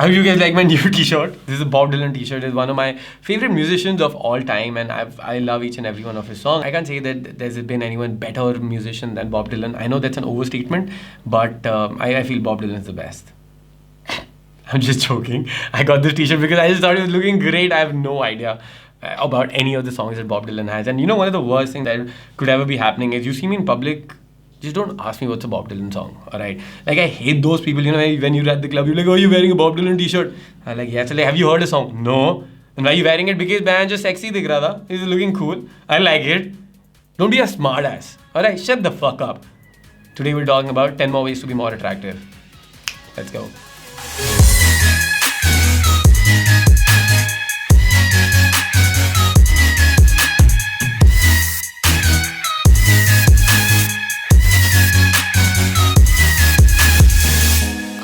I hope you guys like my new t-shirt. This is a Bob Dylan t-shirt. It's one of my favorite musicians of all time, and I love each and every one of his songs. I can't say that there's been anyone better musician than Bob Dylan. I know that's an overstatement, but I feel Bob Dylan is the best. I'm just joking. I got this t-shirt because I just thought it was looking great. I have no idea about any of the songs that Bob Dylan has. And you know, one of the worst things that could ever be happening is you see me in public, just don't ask me what's a Bob Dylan song, alright? Like, I hate those people, you know, when you're at the club, you're like, oh, you're wearing a Bob Dylan t-shirt. I'm like, yeah, so like, have you heard a song? No. And why are you wearing it? Because man, just sexy dikh raha tha. He's looking cool. I like it. Don't be a smart ass. Alright, shut the fuck up. Today we're talking about 10 more ways to be more attractive. Let's go.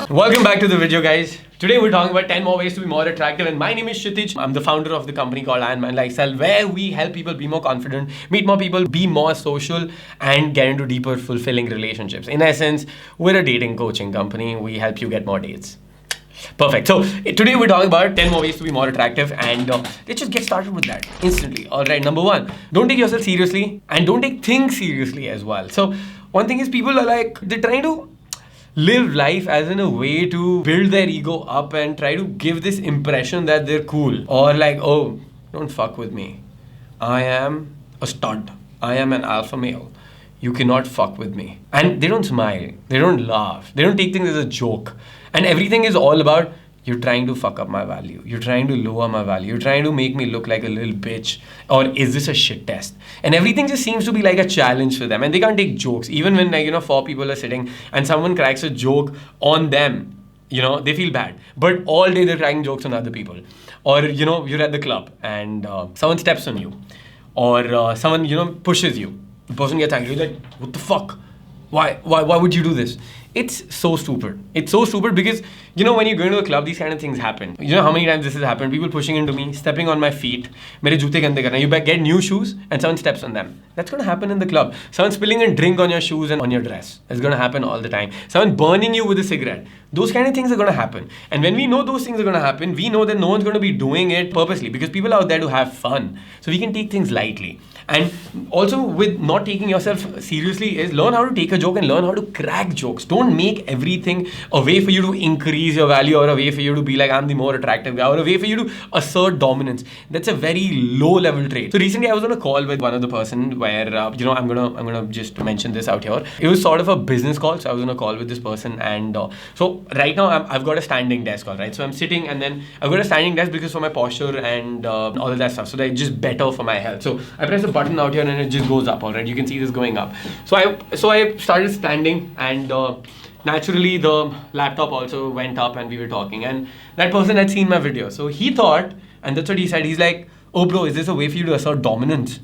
Welcome back to the video, guys. Today we're talking about 10 more ways to be more attractive, and my name is Kshitij. I'm the founder of the company called Iron Man Lifestyle, where we help people be more confident, meet more people, be more social, and get into deeper, fulfilling relationships. In essence, we're a dating coaching company. We help you get more dates. Perfect. So today we're talking about 10 more ways to be more attractive, and let's just get started with that instantly. All right, number one, don't take yourself seriously, and don't take things seriously as well. So one thing is, people are like, they're trying to live life as in a way to build their ego up and try to give this impression that they're cool, or like, oh, don't fuck with me. I am a stud. I am an alpha male. You cannot fuck with me. And they don't smile. They don't laugh. They don't take things as a joke. And everything is all about, you're trying to fuck up my value. You're trying to lower my value. You're trying to make me look like a little bitch. Or is this a shit test? And everything just seems to be like a challenge for them. And they can't take jokes. Even when, like, you know, 4 people are sitting and someone cracks a joke on them, you know, they feel bad. But all day they're cracking jokes on other people. Or, you know, you're at the club and someone steps on you. Or someone, you know, pushes you. The person gets angry. You're like, what the fuck? Why would you do this? It's so stupid. It's so stupid because, you know, when you go into a club, these kind of things happen. You know how many times this has happened? People pushing into me, stepping on my feet. Mere joote gande karna. You get new shoes and someone steps on them. That's going to happen in the club. Someone spilling a drink on your shoes and on your dress. It's going to happen all the time. Someone burning you with a cigarette. Those kind of things are going to happen. And when we know those things are going to happen, we know that no one's going to be doing it purposely, because people are out there to have fun. So we can take things lightly. And also, with not taking yourself seriously, is learn how to take a joke and learn how to crack jokes. Don't make everything a way for you to increase your value, or a way for you to be like, I'm the more attractive guy, or a way for you to assert dominance. That's a very low level trait. So recently I was on a call with one other person where, you know, I'm gonna just mention this out here. It was sort of a business call. So I was on a call with this person, and so right now I've got a standing desk, all right? So I'm sitting, and then I've got a standing desk because for my posture and all of that stuff. So that's just better for my health. So I press a button out here and it just goes up, all right? You can see this going up. So I started standing, and naturally the laptop also went up, and we were talking, and that person had seen my video. So he thought, and that's what he said, he's like, oh bro, is this a way for you to assert dominance?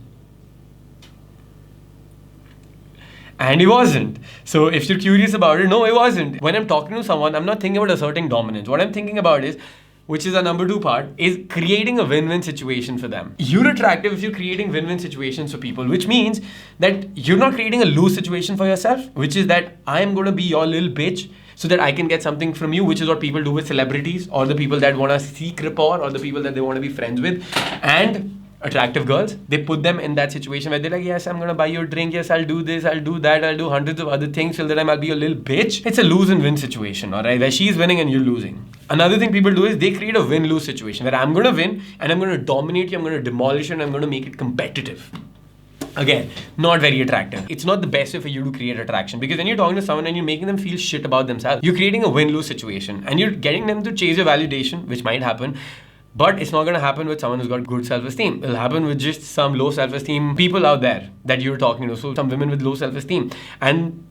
And it wasn't. So if you're curious about it, no, it wasn't. When I'm talking to someone, I'm not thinking about asserting dominance. What I'm thinking about is, which is our number 2 part, is creating a win-win situation for them. You're attractive if you're creating win-win situations for people, which means that you're not creating a lose situation for yourself, which is that I am going to be your little bitch so that I can get something from you, which is what people do with celebrities, or the people that want to seek rapport, or the people that they want to be friends with. And attractive girls, they put them in that situation where they're like, yes, I'm gonna buy you a drink, yes, I'll do this, I'll do that, I'll do hundreds of other things till the time I'll be a little bitch. It's a lose and win situation, alright, where she's winning and you're losing. Another thing people do is they create a win-lose situation where I'm gonna win and I'm gonna dominate you, I'm gonna demolish you, and I'm gonna make it competitive. Again, not very attractive. It's not the best way for you to create attraction, because when you're talking to someone and you're making them feel shit about themselves, you're creating a win-lose situation and you're getting them to chase your validation, which might happen. But it's not going to happen with someone who's got good self-esteem. It'll happen with just some low self-esteem people out there that you're talking to. So some women with low self-esteem. And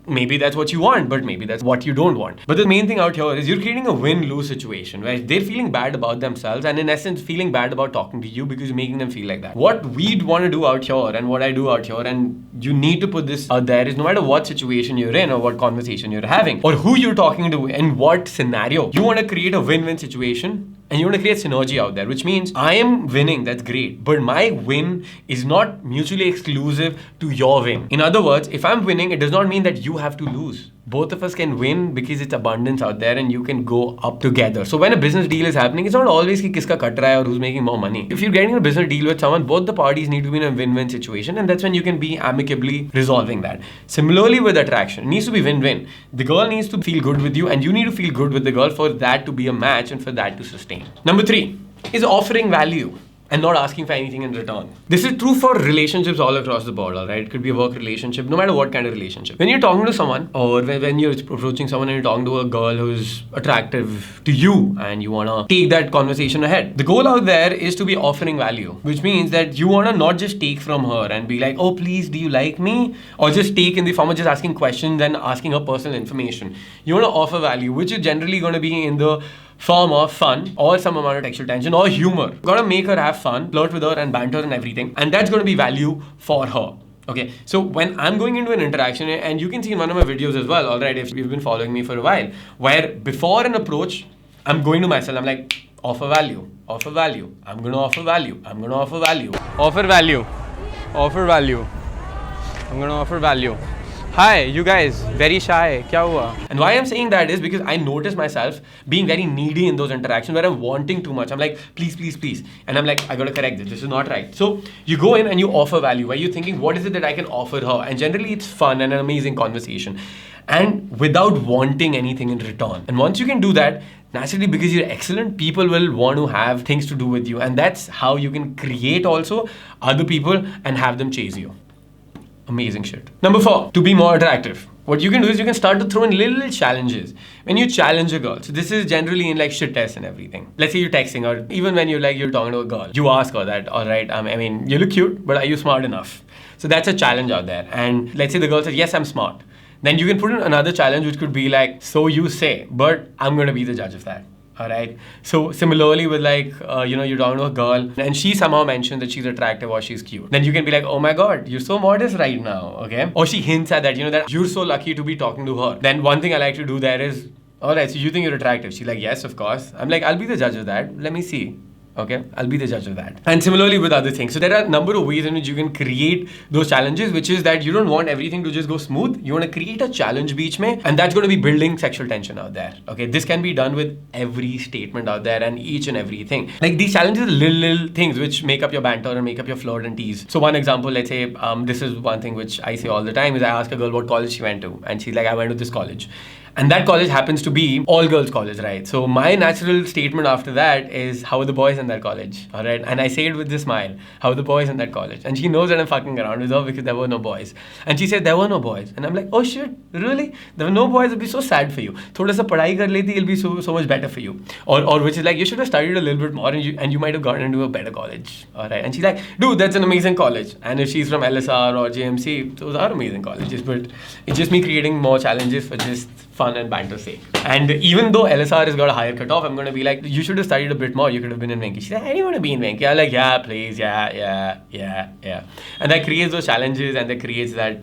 maybe that's what you want, but maybe that's what you don't want. But the main thing out here is you're creating a win-lose situation where they're feeling bad about themselves and in essence feeling bad about talking to you because you're making them feel like that. What we'd want to do out here and what I do out here, and you need to put this out there, is no matter what situation you're in or what conversation you're having or who you're talking to in what scenario, you want to create a win-win situation and you want to create synergy out there, which means I am winning, that's great, but my win is not mutually exclusive to your win. In other words, if I'm winning, it does not mean that you have to lose. Both of us can win because it's abundance out there and you can go up together. So when a business deal is happening, it's not always ki kiska cut raha hai or who's making more money. If you're getting a business deal with someone, both the parties need to be in a win-win situation, and that's when you can be amicably resolving that. Similarly with attraction, it needs to be win-win. The girl needs to feel good with you and you need to feel good with the girl for that to be a match and for that to sustain. Number 3 is offering value and not asking for anything in return. This is true for relationships all across the board, all right? It could be a work relationship, no matter what kind of relationship. When you're talking to someone or when you're approaching someone and you're talking to a girl who's attractive to you and you wanna take that conversation ahead, the goal out there is to be offering value, which means that you wanna not just take from her and be like, oh, please, do you like me? Or just take in the form of just asking questions and asking her personal information. You wanna offer value, which is generally gonna be in the form of fun or some amount of textual tension or humor. Gotta make her have fun, flirt with her and banter and everything. And that's gonna be value for her. Okay, so when I'm going into an interaction, and you can see in one of my videos as well, alright, if you've been following me for a while, where before an approach, I'm going to myself, I'm like, offer value, offer value, I'm gonna offer value, I'm gonna offer value. Offer value, offer value, I'm gonna offer value. Hi, you guys, very shy, kya hua? And why I'm saying that is because I notice myself being very needy in those interactions where I'm wanting too much. I'm like, please, please, please. And I'm like, I gotta correct this is not right. So you go in and you offer value, where you're thinking, what is it that I can offer her? And generally it's fun and an amazing conversation. And without wanting anything in return. And once you can do that, naturally, because you're excellent, people will want to have things to do with you. And that's how you can create also other people and have them chase you. Amazing shit. Number 4, to be more attractive. What you can do is you can start to throw in little challenges. When you challenge a girl, so this is generally in like shit tests and everything. Let's say you're texting or even when you're talking to a girl, you ask her that, all right, I mean, you look cute, but are you smart enough? So that's a challenge out there. And let's say the girl says, yes, I'm smart. Then you can put in another challenge, which could be like, so you say, but I'm going to be the judge of that. Alright, so similarly with like, you're talking to a girl and she somehow mentioned that she's attractive or she's cute. Then you can be like, oh my god, you're so modest right now, okay? Or she hints at that, that you're so lucky to be talking to her. Then one thing I like to do there is, alright, so you think you're attractive? She's like, yes, of course. I'm like, I'll be the judge of that. Let me see. Okay, I'll be the judge of that. And similarly with other things. So there are a number of ways in which you can create those challenges, which is that you don't want everything to just go smooth. You want to create a challenge beach mein, and that's going to be building sexual tension out there. Okay, this can be done with every statement out there and each and everything. Like these challenges are little things which make up your banter and make up your flirt and tease. So one example, let's say, this is one thing which I say all the time is I ask a girl what college she went to, and she's like, I went to this college. And that college happens to be all girls college, right? So my natural statement after that is, how are the boys in that college? All right. And I say it with this smile, how are the boys in that college? And she knows that I'm fucking around with her because there were no boys. And she said, there were no boys. And I'm like, oh shit, really? There were no boys, it'll be so sad for you. Thoda sa padhai kar leti, it'll be so much better for you. Or which is like, you should have studied a little bit more and you might have gotten into a better college. All right. And she's like, dude, that's an amazing college. And if she's from LSR or JMC, those are amazing colleges. But it's just me creating more challenges for just fun and banter's sake. And even though LSR has got a higher cutoff, I'm going to be like, you should have studied a bit more. You could have been in Venki. She's like, I didn't want to be in Venki. I'm like, yeah, please, yeah. And that creates those challenges and that creates that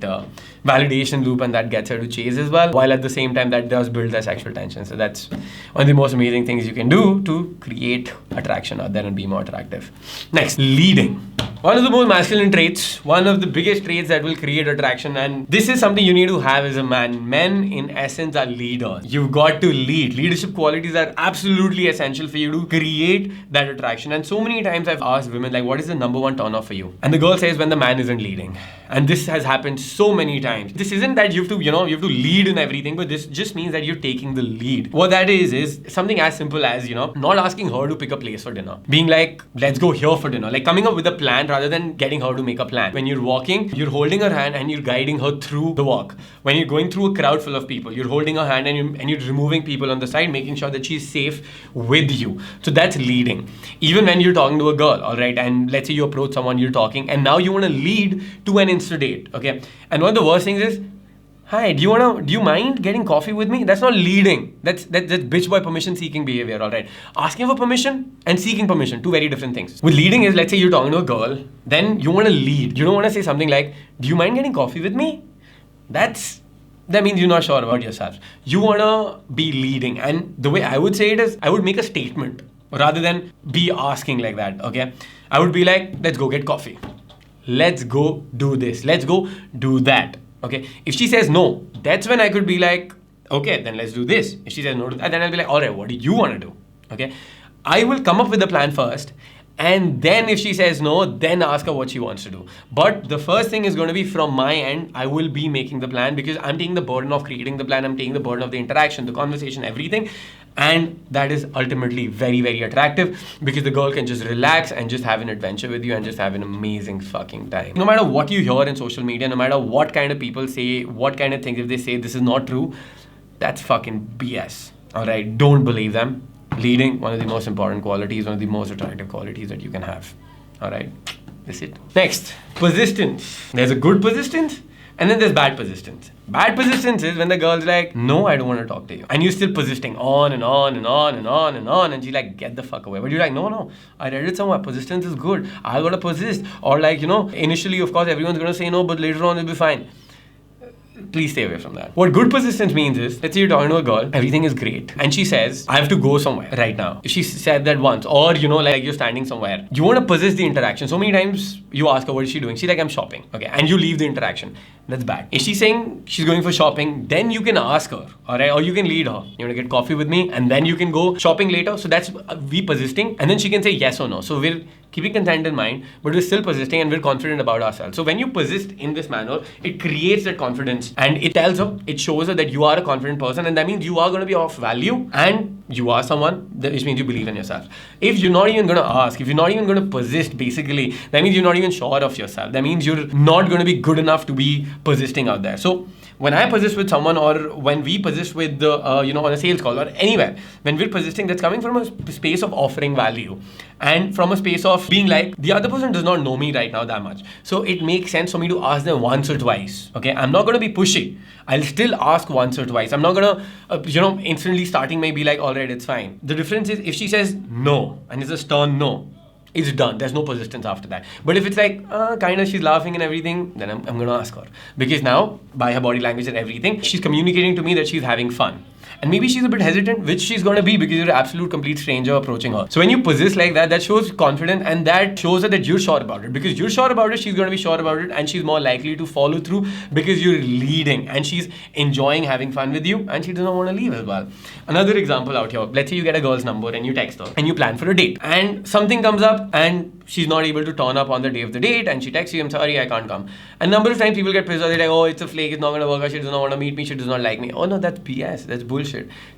validation loop, and that gets her to chase as well. While at the same time, that does build that sexual tension. So that's one of the most amazing things you can do to create attraction out there and be more attractive. Next, leading. One of the most masculine traits, one of the biggest traits that will create attraction, and this is something you need to have as a man. Men, in essence, are leaders. You've got to lead. Leadership qualities are absolutely essential for you to create that attraction. And so many times I've asked women, like, what is the number one turn off for you? And the girl says, when the man isn't leading. And this has happened so many times. This isn't that you have to lead in everything, but this just means that you're taking the lead. What that is something as simple as, not asking her to pick a place for dinner. Being like, let's go here for dinner. Like coming up with a plan rather than getting her to make a plan. When you're walking, you're holding her hand and you're guiding her through the walk. When you're going through a crowd full of people, you're holding her hand and you're removing people on the side, making sure that she's safe with you. So that's leading. Even when you're talking to a girl, all right, and let's say you approach someone, you're talking, and now you want to lead to an Insta date, okay? And one of the worst things is, hi, do you mind getting coffee with me? That's not leading. That's bitch boy permission seeking behavior, all right? Asking for permission and seeking permission, two very different things. With leading is, let's say you're talking to a girl, then you want to lead. You don't want to say something like, do you mind getting coffee with me? That means you're not sure about yourself. You want to be leading. And the way I would say it is, I would make a statement. rather than be asking like that, okay? I would be like, let's go get coffee. Let's go do this. Let's go do that, okay? If she says no, that's when I could be like, okay, then let's do this. If she says no to that, then I'll be like, all right, what do you want to do, okay? I will come up with the plan first, and then if she says no, then ask her what she wants to do. But the first thing is going to be from my end. I will be making the plan because I'm taking the burden of creating the plan. I'm taking the burden of the interaction, the conversation, everything. And that is ultimately very, very attractive because the girl can just relax and just have an adventure with you and just have an amazing fucking time. No matter what you hear in social media, no matter what kind of people say, what kind of things, if they say this is not true, that's fucking BS. All right, don't believe them. Leading, one of the most important qualities, one of the most attractive qualities that you can have. All right, that's it. Next, persistence. There's a good persistence and then there's bad persistence. Bad persistence is when the girl's like, no, I don't want to talk to you. And you're still persisting on and on and on and on and on. And she's like, get the fuck away. But you're like, no, I read it somewhere. Persistence is good. I gotta persist. Or like, initially, of course, everyone's gonna say no, but later on it'll be fine. Please stay away from that. What good persistence means is, let's say you're talking to a girl, everything is great, and she says, I have to go somewhere right now. If she said that once, or like you're standing somewhere, you want to persist the interaction. So many times you ask her, what is she doing? She's like, I'm shopping. Okay, and you leave the interaction. That's bad. If she's saying she's going for shopping, then you can ask her, all right, or you can lead her. You want to get coffee with me, and then you can go shopping later. So that's we persisting, and then she can say yes or no. So we're keeping consent in mind, but we're still persisting and we're confident about ourselves. So when you persist in this manner, it creates that confidence and it tells her, it shows her that you are a confident person, and that means you are going to be of value and you are someone, which means you believe in yourself. If you're not even going to ask, if you're not even going to persist, basically, that means you're not even sure of yourself. That means you're not going to be good enough to be persisting out there. So when I persist with someone, or when we persist with the, on a sales call or anywhere, when we're persisting, that's coming from a space of offering value and from a space of being like, the other person does not know me right now that much. So it makes sense for me to ask them once or twice. Okay, I'm not going to be pushy. I'll still ask once or twice. I'm not going to, instantly starting may be like, all right, it's fine. The difference is if she says no and it's a stern no, it's done. There's no persistence after that. But if it's like, kind of she's laughing and everything, then I'm going to ask her. Because now, by her body language and everything, she's communicating to me that she's having fun. And maybe she's a bit hesitant, which she's going to be because you're an absolute complete stranger approaching her. So when you persist like that, that shows confidence and that shows her that you're sure about it. Because you're sure about it, she's going to be sure about it, and she's more likely to follow through because you're leading and she's enjoying having fun with you and she doesn't want to leave as well. Another example out here, let's say you get a girl's number and you text her and you plan for a date and something comes up and she's not able to turn up on the day of the date and she texts you, I'm sorry, I can't come. A number of times people get pissed off, they're like, oh, it's a flake, it's not going to work out, she does not want to meet me, she does not like me. Oh no, that's BS, that's bullshit.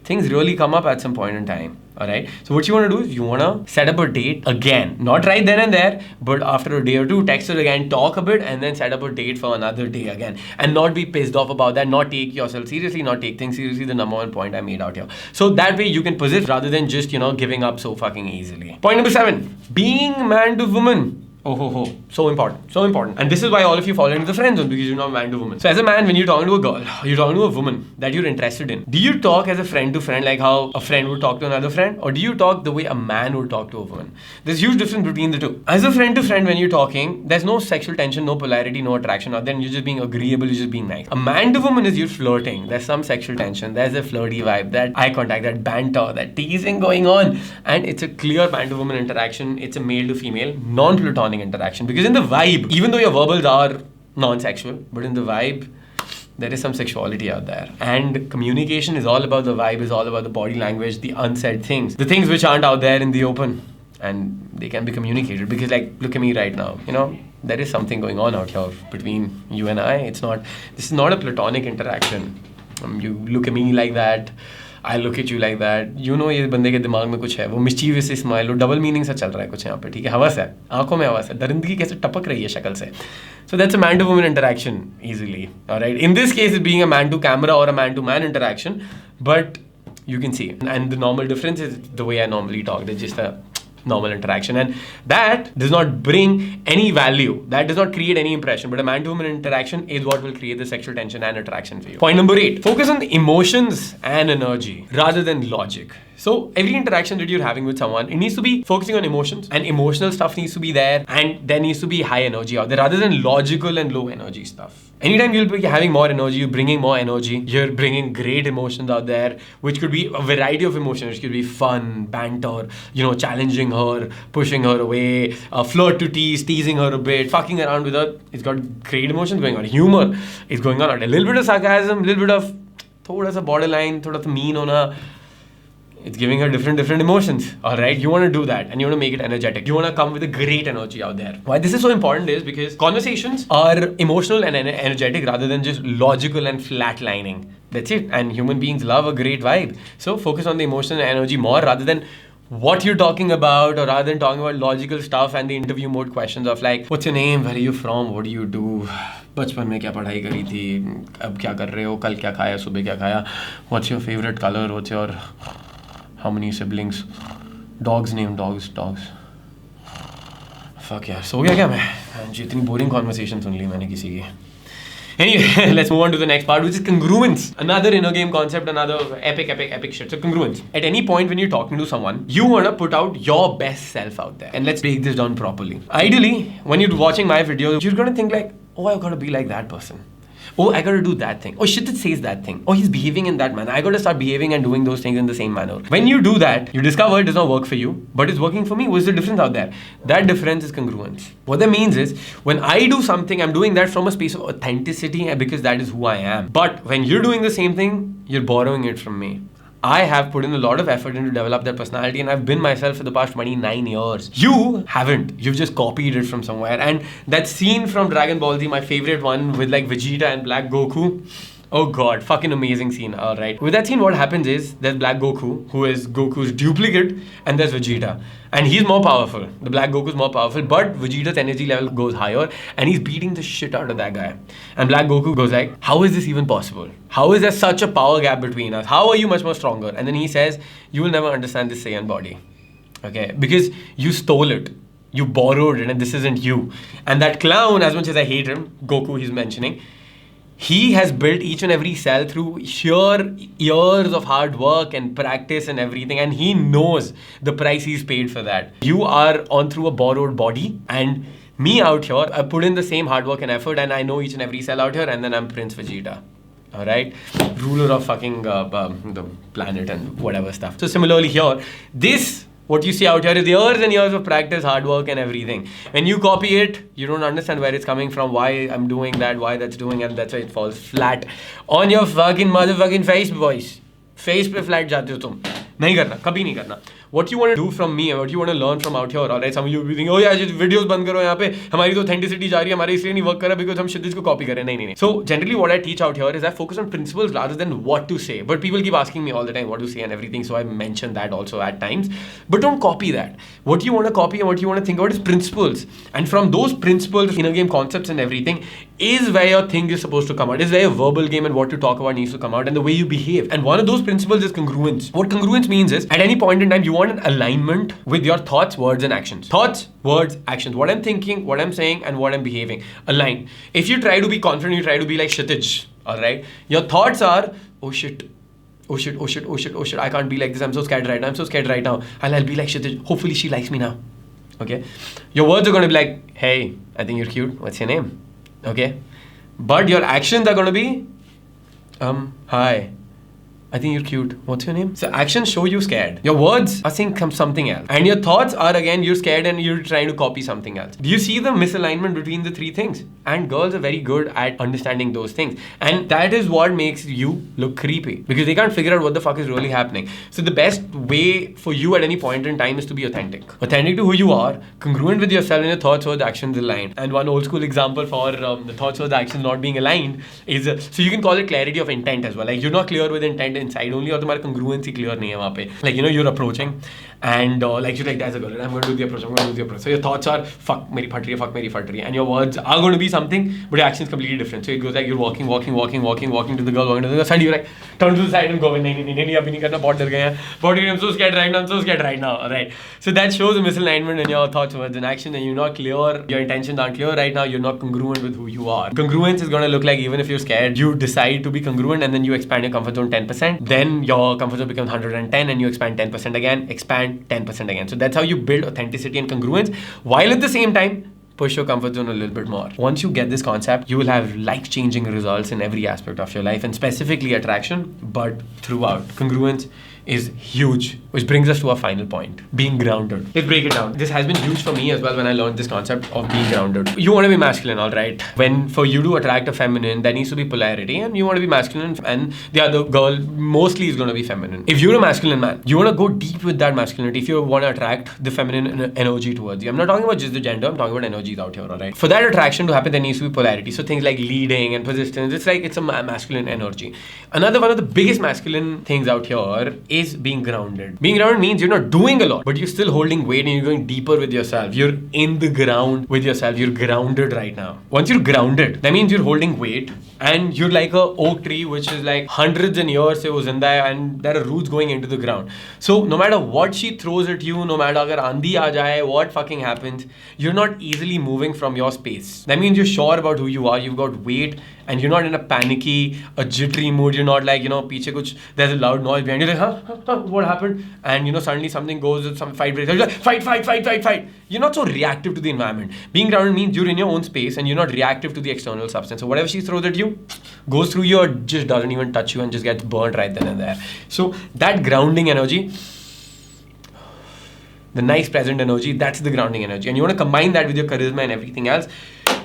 Things really come up at some point in time, alright? So what you want to do is you want to set up a date again, not right then and there, but after a day or two, text her again, talk a bit, and then set up a date for another day again. And not be pissed off about that, not take yourself seriously, not take things seriously, the number one point I made out here. So that way you can persist rather than just, giving up so fucking easily. Point number 7, being man to woman. Oh, so important, so important. And this is why all of you fall into the friend zone, because you're not man to woman. So as a man, when you're talking to a girl, you're talking to a woman that you're interested in, do you talk as a friend to friend, like how a friend would talk to another friend? Or do you talk the way a man would talk to a woman? There's huge difference between the two. As a friend to friend, when you're talking, there's no sexual tension, no polarity, no attraction, or then you're just being agreeable, you're just being nice. A man to woman is you're flirting. There's some sexual tension, there's a flirty vibe, that eye contact, that banter, that teasing going on. And it's a clear man to woman interaction. It's a male to female, non-platonic interaction. Because in the vibe, even though your verbals are non-sexual, but in the vibe, there is some sexuality out there. And communication is all about the vibe, is all about the body language, the unsaid things, the things which aren't out there in the open, and they can be communicated. Because like, look at me right now, there is something going on out here between you and I. This is not a platonic interaction. You look at me like that, I look at you like that. ये बंदे के दिमाग में कुछ है, वो mischievous smile, वो double meaning सा चल रहा है कुछ यहाँ पे, ठीक है, हवस है, आंखों में हवस है, दरिंदगी कैसे टपक रही है शक्ल से. So that's a man to woman interaction easily. Alright. In this case, it's being a man to camera or a man to man interaction, but you can see. And the normal difference is the way I normally talk. That's just a normal interaction, and that does not bring any value, that does not create any impression, but a man to woman interaction is what will create the sexual tension and attraction for you. Point number 8, focus on the emotions and energy rather than logic. So every interaction that you're having with someone, it needs to be focusing on emotions, and emotional stuff needs to be there, and there needs to be high energy out there rather than logical and low energy stuff. Anytime you'll be having more energy, you're bringing more energy, you're bringing great emotions out there, which could be a variety of emotions. It could be fun, banter, challenging her, pushing her away, flirt to tease, teasing her a bit, fucking around with her. It's got great emotions going on. Humor is going on. A little bit of sarcasm, a little bit of thoda sa borderline, thoda sa mean hona. It's giving her different emotions, all right? You want to do that, and you want to make it energetic. You want to come with a great energy out there. Why this is so important is because conversations are emotional and energetic rather than just logical and flatlining. That's it. And human beings love a great vibe. So focus on the emotional and energy more rather than what you're talking about, or rather than talking about logical stuff and the interview mode questions of like, what's your name, where are you from, what do you do, बचपन में क्या पढ़ाई करी थी, अब क्या कर रहे हो, कल क्या खाया, सुबह क्या खाया, what's your favorite color, what's your how many siblings, dogs name, dogs. Fuck यार, सो गया क्या मैं? जितनी boring conversation सुन ली मैंने किसी की. Anyway, let's move on to the next part, which is congruence. Another inner game concept, another epic shit. So congruence. At any point when you're talking to someone, you want to put out your best self out there. And let's break this down properly. Ideally, when you're watching my video, you're going to think like, oh, I've got to be like that person. Oh, I got to do that thing. Oh, shit, it says that thing. Oh, he's behaving in that manner. I got to start behaving and doing those things in the same manner. When you do that, you discover it does not work for you, but it's working for me. What's the difference out there? That difference is congruence. What that means is, when I do something, I'm doing that from a space of authenticity because that is who I am. But when you're doing the same thing, you're borrowing it from me. I have put in a lot of effort into develop that personality, and I've been myself for the past 29 years. You haven't. You've just copied it from somewhere. And that scene from Dragon Ball Z, my favorite one with like Vegeta and Black Goku. Oh god, fucking amazing scene, alright. With that scene, what happens is, there's Black Goku, who is Goku's duplicate, and there's Vegeta. And he's more powerful. The Black Goku's more powerful, but Vegeta's energy level goes higher, and he's beating the shit out of that guy. And Black Goku goes like, how is this even possible? How is there such a power gap between us? How are you much more stronger? And then he says, you will never understand this Saiyan body. Okay, because you stole it. You borrowed it, and this isn't you. And that clown, as much as I hate him, Goku he's mentioning, he has built each and every cell through sheer years of hard work and practice and everything, and he knows the price he's paid for that. You are on through a borrowed body, and me out here, I put in the same hard work and effort, and I know each and every cell out here, and then I'm Prince Vegeta. Alright? Ruler of fucking the planet and whatever stuff. So similarly here, what you see out here is years and years of practice, hard work and everything. When you copy it, you don't understand where it's coming from, why I'm doing that, why that's doing, and that's why it falls flat on your fucking motherfucking face, boys. Face पे flat जाते हो तुम. नहीं करना, कभी नहीं करना. What you want to do from me and what you want to learn from out here, alright? Some of you will be thinking, oh yeah, just videos बंद करो यहाँ पे. हमारी तो authenticity जा रही है, हमारे इसलिए नहीं work कर रहा because हम Kshitij को copy कर रहे हैं. नहीं. So generally what I teach out here is I focus on principles rather than what to say. But people keep asking me all the time what to say and everything, so I mention that also at times. But don't copy that. What you want to copy and what you want to think about is principles. And from those principles, inner game concepts and everything is where your thing is supposed to come out. Is where your verbal game and what to talk about needs to come out, and the way you behave. And one of those principles is congruence. What congruence means is, at any point in time, you want an alignment with your thoughts, words, and actions. Thoughts, words, actions. What I'm thinking, what I'm saying, and what I'm behaving. Align. If you try to be confident, you try to be like Kshitij, alright? Your thoughts are, oh shit, I can't be like this, I'm so scared right now, I'll be like Kshitij, hopefully she likes me now, okay? Your words are going to be like, hey, I think you're cute, what's your name, okay? But your actions are going to be, hi, I think you're cute. What's your name? So actions show you scared. Your words are saying something else. And your thoughts are again, you're scared and you're trying to copy something else. Do you see the misalignment between the three things? And girls are very good at understanding those things. And that is what makes you look creepy. Because they can't figure out what the fuck is really happening. So the best way for you at any point in time is to be authentic. Authentic to who you are, congruent with yourself, and your thoughts, words, actions aligned. And one old school example for the thoughts, words, actions not being aligned is, so you can call it clarity of intent as well. Like you're not clear with intent inside only, or तुम्हारा congruency clear नहीं है वहाँ पे. Like you're approaching and like you're like, there's a girl, and I'm going to do the approach, I'm going to do the approach. So your thoughts are, fuck, meri phat rahi hai, fuck, meri phat rahi hai. And your words are going to be something, but your action is completely different. So it goes like you're walking to the girl, suddenly you're like, turn to the side and go, nahi, abhi nahi karna, bahut dar gaye hain. I'm so scared right now, alright. So that shows a misalignment in your thoughts, words, and action, and you're not clear, your intentions aren't clear right now, you're not congruent with who you are. Congruence is going to look like, even if you're scared, you decide to be congruent, and then you expand your comfort zone 10%, then your comfort zone becomes 110, and you expand 10% again, expand 10% again. So that's how you build authenticity and congruence, while at the same time push your comfort zone a little bit more. Once you get this concept, you will have life-changing results in every aspect of your life, and specifically attraction, but throughout. Congruence is huge, which brings us to our final point, being grounded. Let's break it down. This has been huge for me as well when I learned this concept of being grounded. You want to be masculine, all right? When for you to attract a feminine, there needs to be polarity, and you want to be masculine, and the other girl mostly is going to be feminine. If you're a masculine man, you want to go deep with that masculinity. If you want to attract the feminine energy towards you, I'm not talking about just the gender, I'm talking about energies out here, all right? For that attraction to happen, there needs to be polarity. So things like leading and persistence, it's a masculine energy. Another one of the biggest masculine things out here is being grounded. Being grounded means you're not doing a lot, but you're still holding weight and you're going deeper with yourself. You're in the ground with yourself. You're grounded right now. Once you're grounded, that means you're holding weight, and you're like a oak tree which is like hundreds of years se wo zinda hai, and there are roots going into the ground. So no matter what she throws at you, no matter agar aandhi aa jaye, what fucking happens, you're not easily moving from your space. That means you're sure about who you are. You've got weight, and you're not in a panicky, a jittery mood. You're not like, piche kuch, there's a loud noise behind you. You're like, what happened? And suddenly something goes, some fight breaks. You're like, fight. You're not so reactive to the environment. Being grounded means you're in your own space and you're not reactive to the external substance. So whatever she throws at you goes through you, or just doesn't even touch you and just gets burnt right then and there. So that grounding energy, the nice present energy, that's the grounding energy. And you want to combine that with your charisma and everything else.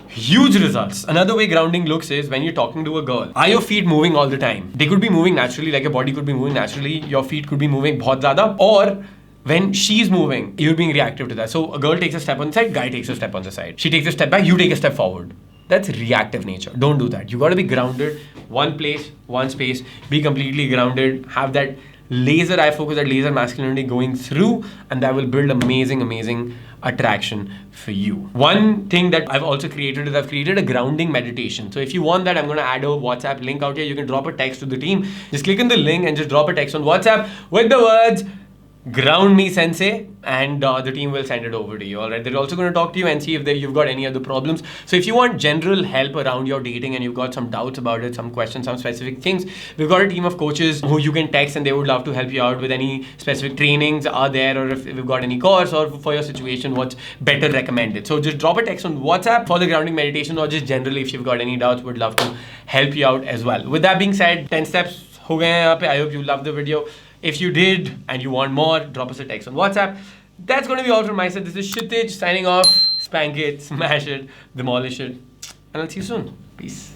Huge results. Another way grounding looks is when you're talking to a girl. Are your feet moving all the time? They could be moving naturally, like your body could be moving naturally. Your feet could be moving bahut zyada. Or when she's moving, you're being reactive to that. So a girl takes a step on the side, guy takes a step on the side. She takes a step back, you take a step forward. That's reactive nature. Don't do that. You got to be grounded. One place, one space. Be completely grounded. Have that laser eye focus, that laser masculinity going through, and that will build amazing attraction for you. One thing that I've also created is I've created a grounding meditation. So if you want that, I'm going to add a WhatsApp link out here. You can drop a text to the team. Just click on the link and just drop a text on WhatsApp with the words ground me sensei, and the team will send it over to you. All right, they're also going to talk to you and see if you've got any other problems. So if you want general help around your dating and you've got some doubts about it, some questions, some specific things, we've got a team of coaches who you can text, and they would love to help you out with any specific trainings are there, or if we've got any course, or for your situation what's better recommended. So just drop a text on WhatsApp for the grounding meditation, or just generally if you've got any doubts, would love to help you out as well. With that being said, 10 steps ho gaye hain yahan pe. I hope you loved the video. If you did and you want more, drop us a text on WhatsApp. That's going to be all from my side. This is Kshitij signing off. Spank it, smash it, demolish it. And I'll see you soon. Peace.